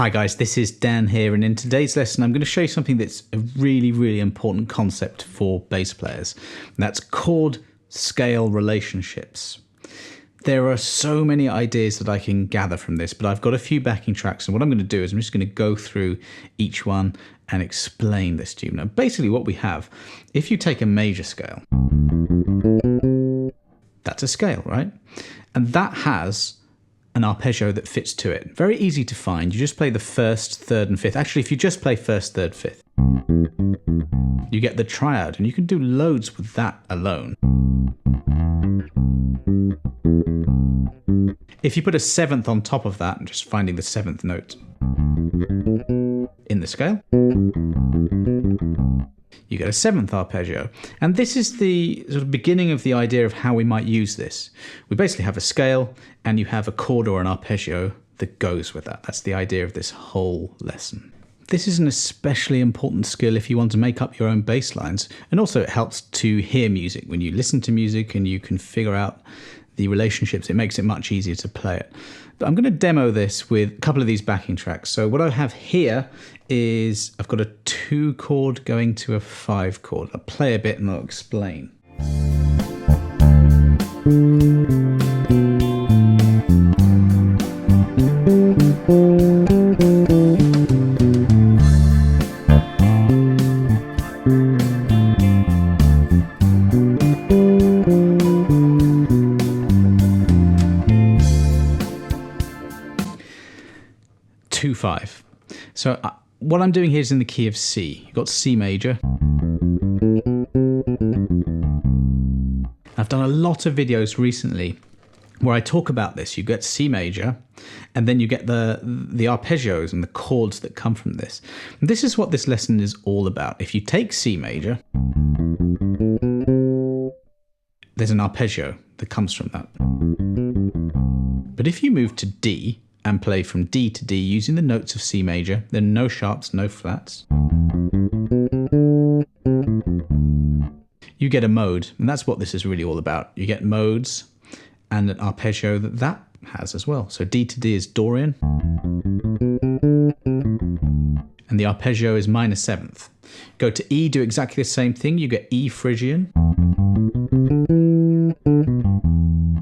Hi guys, this is Dan here, and in today's lesson I'm going to show you something that's a really important concept for bass players, and that's chord-scale relationships. There are so many ideas that I can gather from this, but I've got a few backing tracks, and what I'm going to do is I'm just going to go through each one and explain this to you. Now basically what we have, if you take a major scale, that's a scale, right? And that has an arpeggio that fits to it. Very easy to find. You just play the first, third, and fifth. Actually, if you just play first, third, fifth, you get the triad, and you can do loads with that alone. If you put a seventh on top of that, and just finding the seventh note in the scale, you get a seventh arpeggio. And this is the sort of beginning of the idea of how we might use this. We basically have a scale and you have a chord or an arpeggio that goes with that. That's the idea of this whole lesson. This is an especially important skill if you want to make up your own bass lines. And also it helps to hear music. When you listen to music and you can figure out the relationships, it makes it much easier to play it. But I'm going to demo this with a couple of these backing tracks. So what I have here is I've got a 2 chord going to a 5 chord. I'll play a bit and I'll explain. Two, 5. So what I'm doing here is in the key of C. You've got C major. I've done a lot of videos recently where I talk about this. You get C major, and then you get the arpeggios and the chords that come from this. And this is what this lesson is all about. If you take C major, there's an arpeggio that comes from that. But if you move to D, and play from D to D using the notes of C major, there are no sharps, no flats, you get a mode, and that's what this is really all about. You get modes and an arpeggio that has as well. So D to D is Dorian, and the arpeggio is minor 7th. Go to E, do exactly the same thing, you get E Phrygian,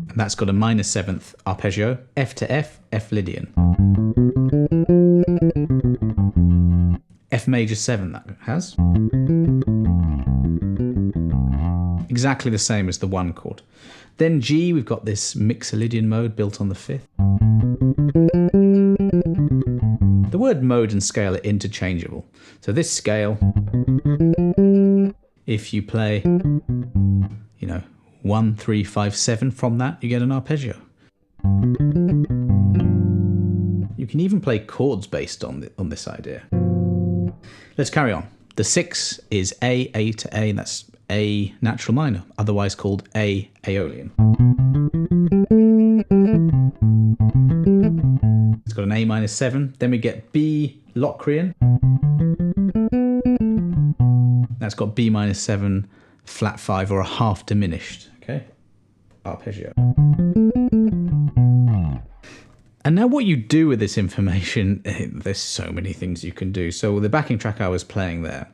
and that's got a minor 7th arpeggio. F to F, F Lydian. F major 7 that has. Exactly the same as the 1 chord. Then G, we've got this Mixolydian mode built on the 5th. The word mode and scale are interchangeable. So this scale, if you play, 1, 3, 5, 7 from that, you get an arpeggio. You can even play chords based on this idea. Let's carry on. The 6 is A to A, and that's A natural minor, otherwise called A Aeolian. It's got an A minor 7. Then we get B Locrian. That's got B minor 7, flat 5, or a half diminished. Okay, arpeggio. And now what you do with this information, there's so many things you can do. So with the backing track I was playing there,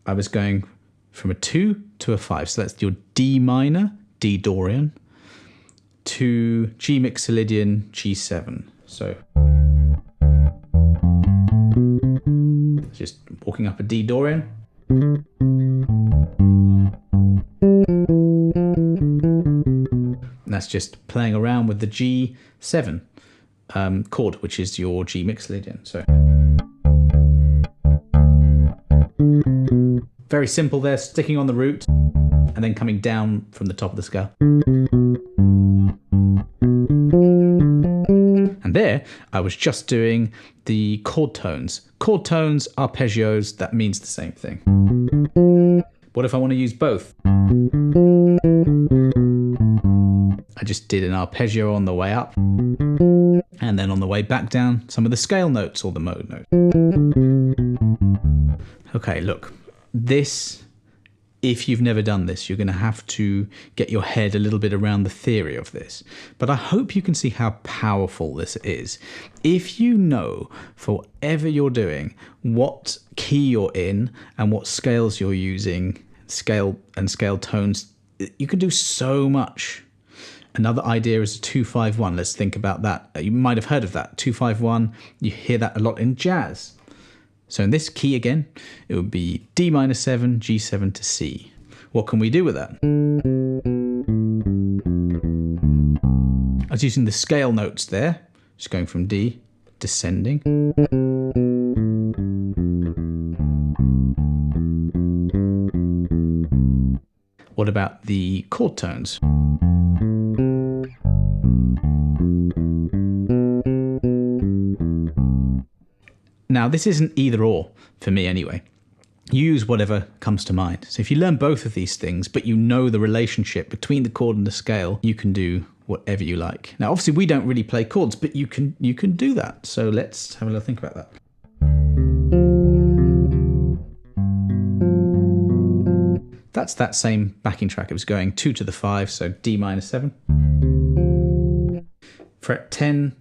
I was going from a 2 to a 5. So that's your D minor, D Dorian, to G Mixolydian, G7. So just walking up a D Dorian. And that's just playing around with the G7 chord, which is your G Mixolydian. So very simple there, sticking on the root and then coming down from the top of the scale. And there I was just doing the chord tones. Chord tones, arpeggios, that means the same thing. What if I want to use both? I just did an arpeggio on the way up, and then on the way back down, some of the scale notes or the mode notes. Okay, look, this if you've never done this, you're going to have to get your head a little bit around the theory of this. But I hope you can see how powerful this is. If you know, for whatever you're doing, what key you're in and what scales you're using, scale tones, you can do so much. Another idea is a 2-5-1. Let's think about that. You might have heard of that. 2-5-1, you hear that a lot in jazz. So in this key again, it would be D minor 7, G7 to C. What can we do with that? I was using the scale notes there, just going from D, descending. What about the chord tones? Now, this isn't either or for me anyway. You use whatever comes to mind. So if you learn both of these things, but you know the relationship between the chord and the scale, you can do whatever you like. Now, obviously, we don't really play chords, but you can do that. So let's have a little think about that. That's that same backing track. It was going 2 to the 5, so D minor 7. Fret 10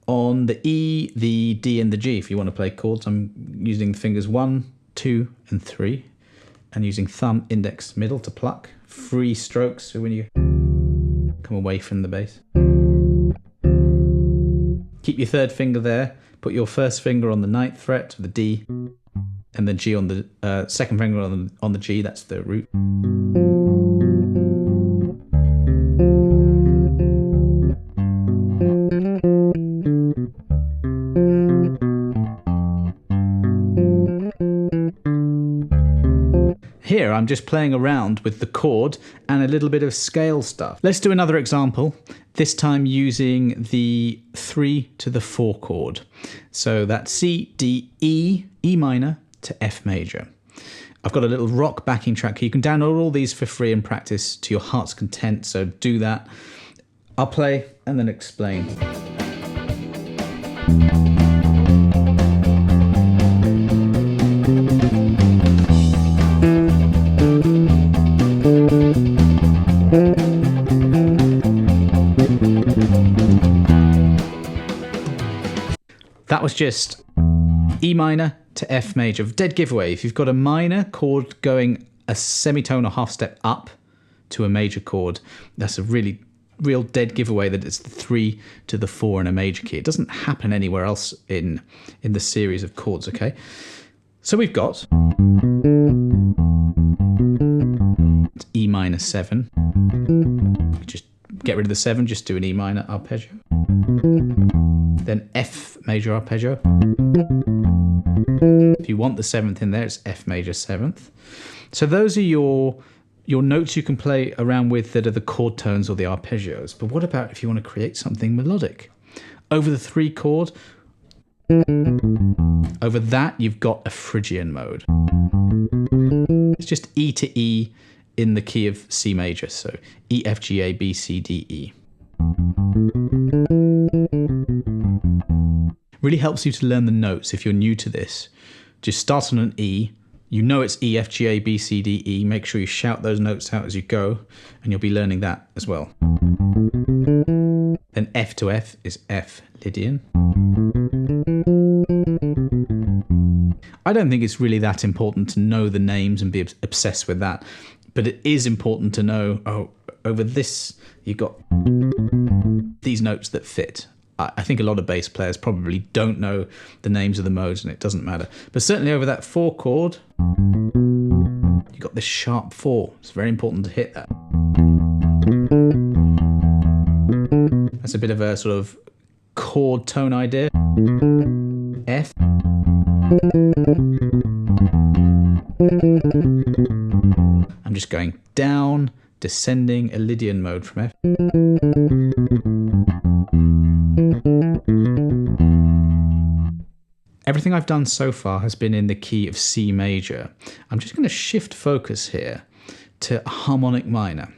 on the E, the D and the G. If you want to play chords, I'm using the fingers 1, 2 and 3 and using thumb, index, middle to pluck. Free strokes, so when you come away from the bass. Keep your third finger there. Put your first finger on the 9th fret, the D, and the G on the second finger on the G, that's the root. Here I'm just playing around with the chord and a little bit of scale stuff. Let's do another example, this time using the 3 to the 4 chord. So that's C, D, E, E minor to F major. I've got a little rock backing track. You can download all these for free and practice to your heart's content, so do that. I'll play and then explain. That was just E minor to F major. Dead giveaway. If you've got a minor chord going a semitone or half step up to a major chord, that's a real dead giveaway that it's the 3 to the 4 in a major key. It doesn't happen anywhere else in the series of chords, okay? So we've got E minor 7. Just get rid of the 7, just do an E minor arpeggio. Then F major arpeggio. If you want the 7th in there, it's F major 7th. So those are your notes you can play around with that are the chord tones or the arpeggios. But what about if you want to create something melodic? Over the 3 chord, over that you've got a Phrygian mode. It's just E to E in the key of C major. So E, F, G, A, B, C, D, E. Really helps you to learn the notes if you're new to this. Just start on an E. You know it's E, F, G, A, B, C, D, E. Make sure you shout those notes out as you go, and you'll be learning that as well. Then F to F is F Lydian. I don't think it's really that important to know the names and be obsessed with that, but it is important to know, oh, over this, you've got these notes that fit. I think a lot of bass players probably don't know the names of the modes and it doesn't matter. But certainly over that 4 chord, you've got this sharp 4. It's very important to hit that. That's a bit of a sort of chord tone idea. F. I'm just going down, descending a Lydian mode from F. Everything I've done so far has been in the key of C major. I'm just going to shift focus here to harmonic minor.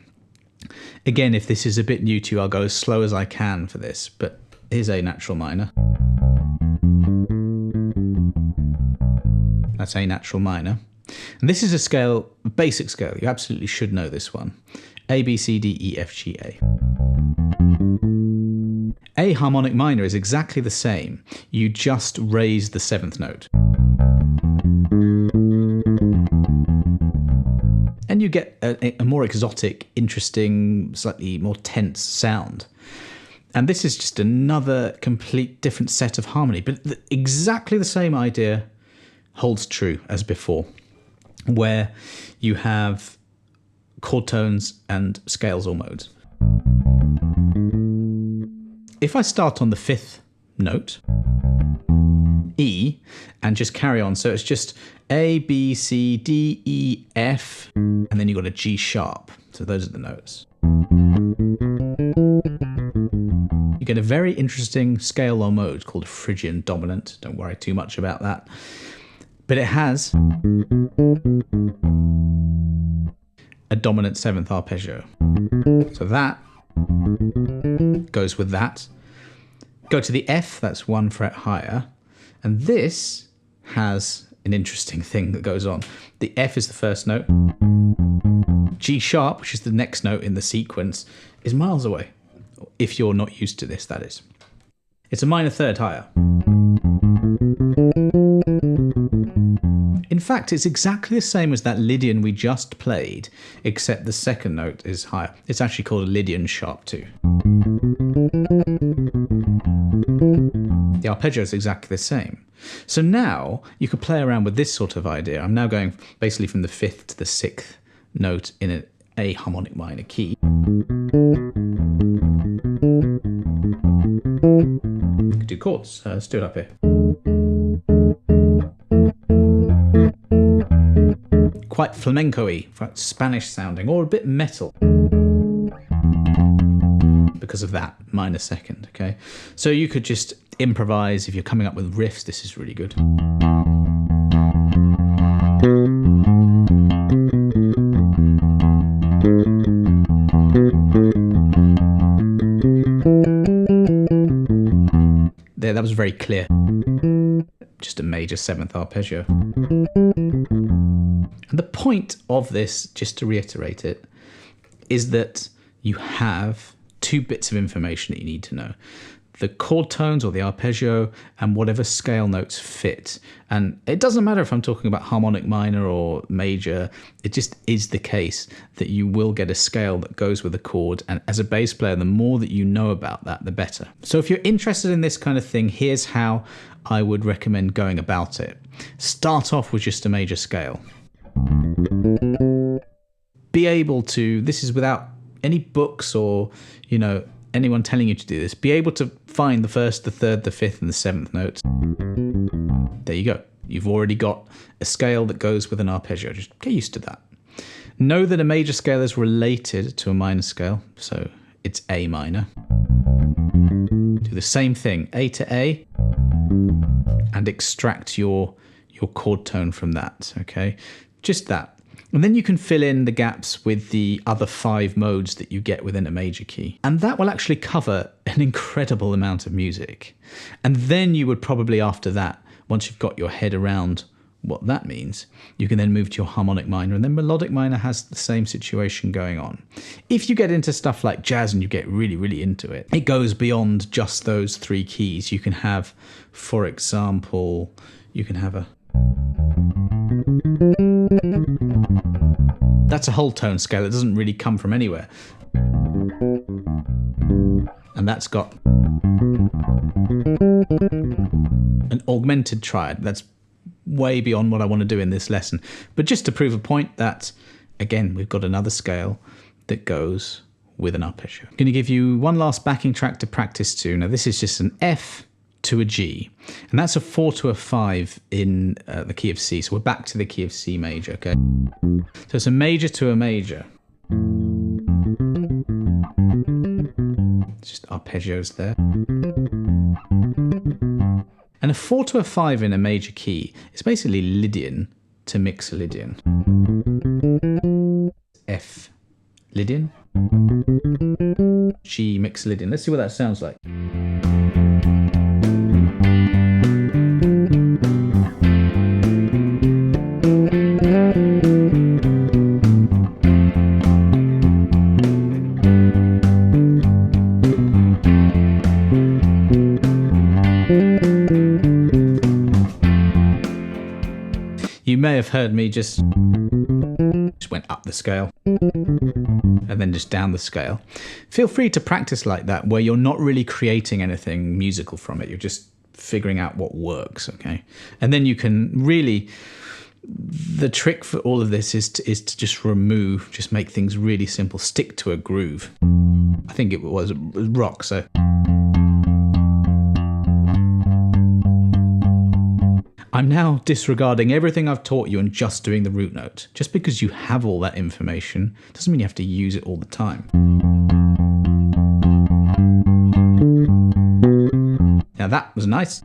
Again, if this is a bit new to you, I'll go as slow as I can for this, but here's A natural minor. That's A natural minor. And this is a scale, a basic scale. You absolutely should know this one. A, B, C, D, E, F, G, A. A harmonic minor is exactly the same. You just raise the 7th note. And you get a more exotic, interesting, slightly more tense sound. And this is just another complete different set of harmony. But exactly the same idea holds true as before, where you have chord tones and scales or modes. If I start on the 5th note, E, and just carry on, so it's just A, B, C, D, E, F, and then you've got a G sharp. So those are the notes. You get a very interesting scale or mode called Phrygian dominant. Don't worry too much about that. But it has a dominant 7th arpeggio. So that goes with that. Go to the F, that's 1 fret higher. And this has an interesting thing that goes on. The F is the first note. G sharp, which is the next note in the sequence, is miles away. If you're not used to this, that is. It's a minor 3rd higher. In fact, it's exactly the same as that Lydian we just played, except the 2nd note is higher. It's actually called a Lydian sharp 2. The arpeggio is exactly the same. So now you could play around with this sort of idea. I'm now going basically from the 5th to the 6th note in an A harmonic minor key. You could do chords. Let's do it up here. Quite flamenco-y, Spanish sounding, or a bit metal. Because of that minor 2nd, okay? So you could just improvise if you're coming up with riffs. This is really good. There, that was very clear. Just a major 7th arpeggio. And the point of this, just to reiterate it, is that you have 2 bits of information that you need to know. The chord tones or the arpeggio and whatever scale notes fit. And it doesn't matter if I'm talking about harmonic minor or major, it just is the case that you will get a scale that goes with a chord. And as a bass player, the more that you know about that, the better. So if you're interested in this kind of thing, here's how I would recommend going about it. Start off with just a major scale. Be able to, this is without any books or, anyone telling you to do this, be able to find the 1st, the 3rd, the 5th, and the 7th notes. There you go. You've already got a scale that goes with an arpeggio. Just get used to that. Know that a major scale is related to a minor scale, so it's A minor. Do the same thing, A to A, and extract your chord tone from that, okay? Just that. And then you can fill in the gaps with the other 5 modes that you get within a major key. And that will actually cover an incredible amount of music. And then you would probably, after that, once you've got your head around what that means, you can then move to your harmonic minor. And then melodic minor has the same situation going on. If you get into stuff like jazz and you get really, really into it, it goes beyond just those 3 keys. You can have, for example, you can have a... That's a whole tone scale. It doesn't really come from anywhere. And that's got an augmented triad. That's way beyond what I want to do in this lesson. But just to prove a point that, again, we've got another scale that goes with an arpeggio. I'm going to give you one last backing track to practice to. Now, this is just an F to a G, and that's a 4 to a 5 in the key of C. So we're back to the key of C major, okay? So it's a major to a major. It's just arpeggios there. And a 4 to a 5 in a major key is basically Lydian to Mixolydian. F Lydian, G Mixolydian. Let's see what that sounds like. heard me just went up the scale and then just down the scale. Feel free to practice like that, where you're not really creating anything musical from it. You're just figuring out what works, okay? And then you can really, the trick for all of this is to just make things really simple, stick to a groove. I think it was rock, so. I'm now disregarding everything I've taught you and just doing the root note. Just because you have all that information doesn't mean you have to use it all the time. Now that was nice.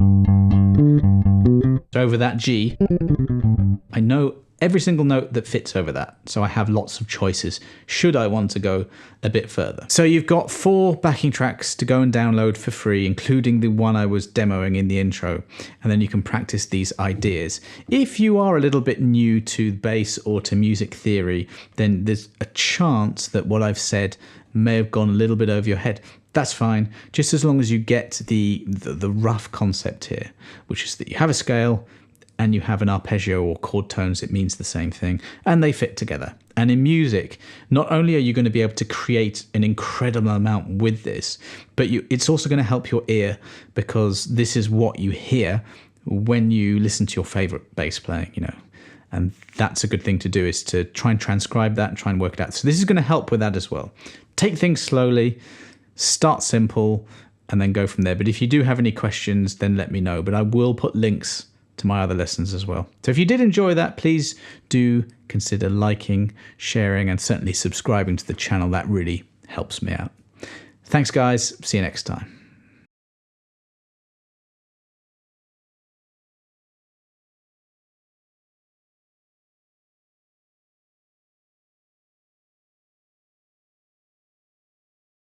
So over that G, I know every single note that fits over that. So I have lots of choices should I want to go a bit further. So you've got 4 backing tracks to go and download for free, including the one I was demoing in the intro. And then you can practice these ideas. If you are a little bit new to bass or to music theory, then there's a chance that what I've said may have gone a little bit over your head. That's fine, just as long as you get the rough concept here, which is that you have a scale, and you have an arpeggio or chord tones, it means the same thing, and they fit together. And in music, not only are you going to be able to create an incredible amount with this, but it's also going to help your ear, because this is what you hear when you listen to your favorite bass playing, you know. And that's a good thing to do, is to try and transcribe that and try and work it out. So this is going to help with that as well. Take things slowly, start simple, and then go from there. But if you do have any questions, then let me know. But I will put links to my other lessons as well. So if you did enjoy that, please do consider liking, sharing, and certainly subscribing to the channel. That really helps me out. Thanks guys, see you next time.